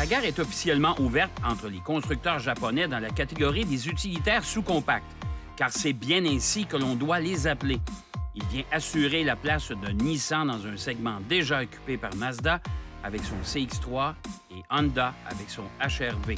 La guerre est officiellement ouverte entre les constructeurs japonais dans la catégorie des utilitaires sous-compacts, car c'est bien ainsi que l'on doit les appeler. Il vient assurer la place de Nissan dans un segment déjà occupé par Mazda avec son CX-3 et Honda avec son HR-V.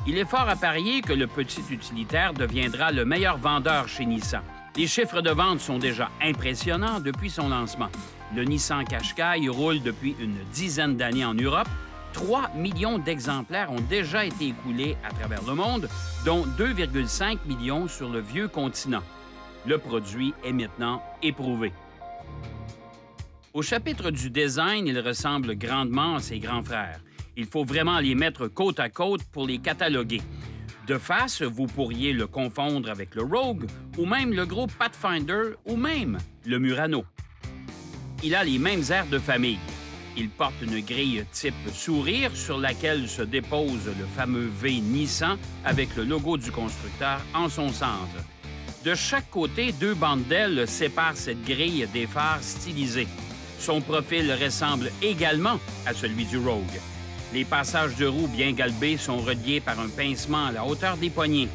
Il est fort à parier que le petit utilitaire deviendra le meilleur vendeur chez Nissan. Les chiffres de vente sont déjà impressionnants depuis son lancement. Le Nissan Qashqai roule depuis une dizaine d'années en Europe. 3 millions d'exemplaires ont déjà été écoulés à travers le monde, dont 2,5 millions sur le vieux continent. Le produit est maintenant éprouvé. Au chapitre du design, il ressemble grandement à ses grands frères. Il faut vraiment les mettre côte à côte pour les cataloguer. De face, vous pourriez le confondre avec le Rogue, ou même le gros Pathfinder, ou même le Murano. Il a les mêmes airs de famille. Il porte une grille type sourire sur laquelle se dépose le fameux V Nissan avec le logo du constructeur en son centre. De chaque côté, 2 bandes d'ailes séparent cette grille des phares stylisés. Son profil ressemble également à celui du Rogue. Les passages de roues bien galbés sont reliés par un pincement à la hauteur des poignets.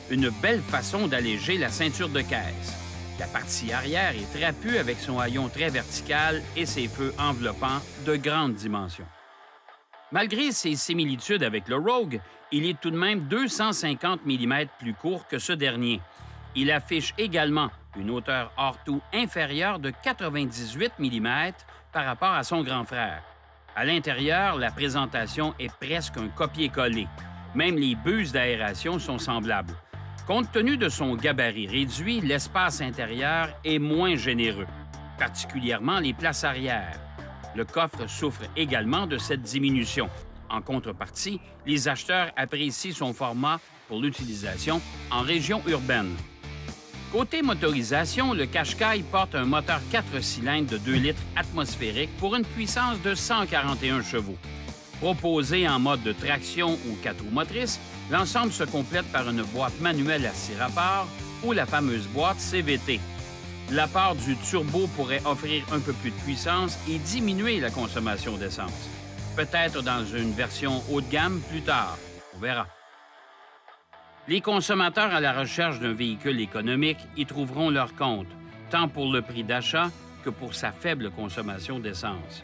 Une belle façon d'alléger la ceinture de caisse. La partie arrière est trapue avec son haillon très vertical et ses feux enveloppants de grandes dimensions. Malgré ses similitudes avec le Rogue, il est tout de même 250 mm plus court que ce dernier. Il affiche également une hauteur hors-tout inférieure de 98 mm par rapport à son grand frère. À l'intérieur, la présentation est presque un copier-coller. Même les buses d'aération sont semblables. Compte tenu de son gabarit réduit, l'espace intérieur est moins généreux, particulièrement les places arrière. Le coffre souffre également de cette diminution. En contrepartie, les acheteurs apprécient son format pour l'utilisation en région urbaine. Côté motorisation, le Qashqai porte un moteur 4 cylindres de 2 litres atmosphérique pour une puissance de 141 chevaux. Proposé en mode de traction ou 4 roues motrices, l'ensemble se complète par une boîte manuelle à 6 rapports ou la fameuse boîte CVT. L'apport du turbo pourrait offrir un peu plus de puissance et diminuer la consommation d'essence. Peut-être dans une version haut de gamme plus tard. On verra. Les consommateurs à la recherche d'un véhicule économique y trouveront leur compte, tant pour le prix d'achat que pour sa faible consommation d'essence.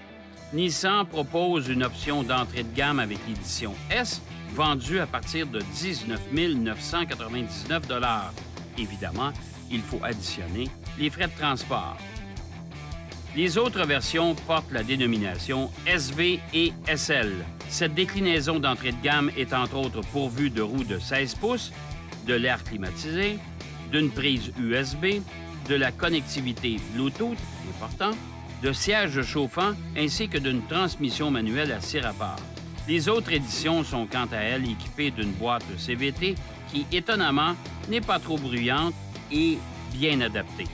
Nissan propose une option d'entrée de gamme avec l'édition S, vendue à partir de 19 999 $. Évidemment, il faut additionner les frais de transport. Les autres versions portent la dénomination SV et SL. Cette déclinaison d'entrée de gamme est entre autres pourvue de roues de 16 pouces, de l'air climatisé, d'une prise USB, de la connectivité Bluetooth, important, de sièges chauffants ainsi que d'une transmission manuelle à 6 rapports. Les autres éditions sont quant à elles équipées d'une boîte de CVT qui, étonnamment, n'est pas trop bruyante et bien adaptée.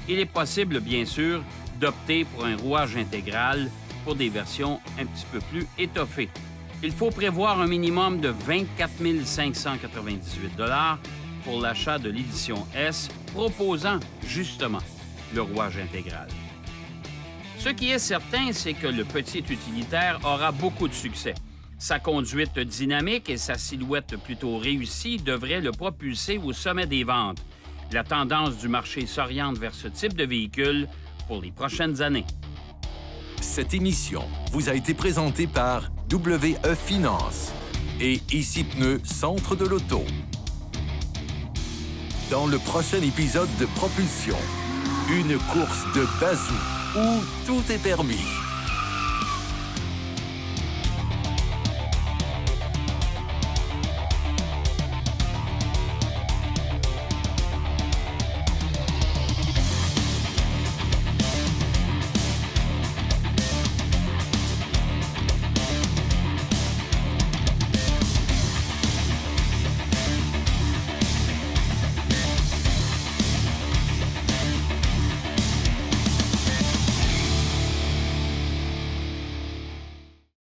Il est possible, bien sûr, d'opter pour un rouage intégral pour des versions un petit peu plus étoffées. Il faut prévoir un minimum de 24 598 $ pour l'achat de l'édition S, proposant justement le rouage intégral. Ce qui est certain, c'est que le petit utilitaire aura beaucoup de succès. Sa conduite dynamique et sa silhouette plutôt réussie devraient le propulser au sommet des ventes. La tendance du marché s'oriente vers ce type de véhicule pour les prochaines années. Cette émission vous a été présentée par WE Finance et Ici Pneus Centre de l'Auto. Dans le prochain épisode de Propulsion, une course de bazou où tout est permis.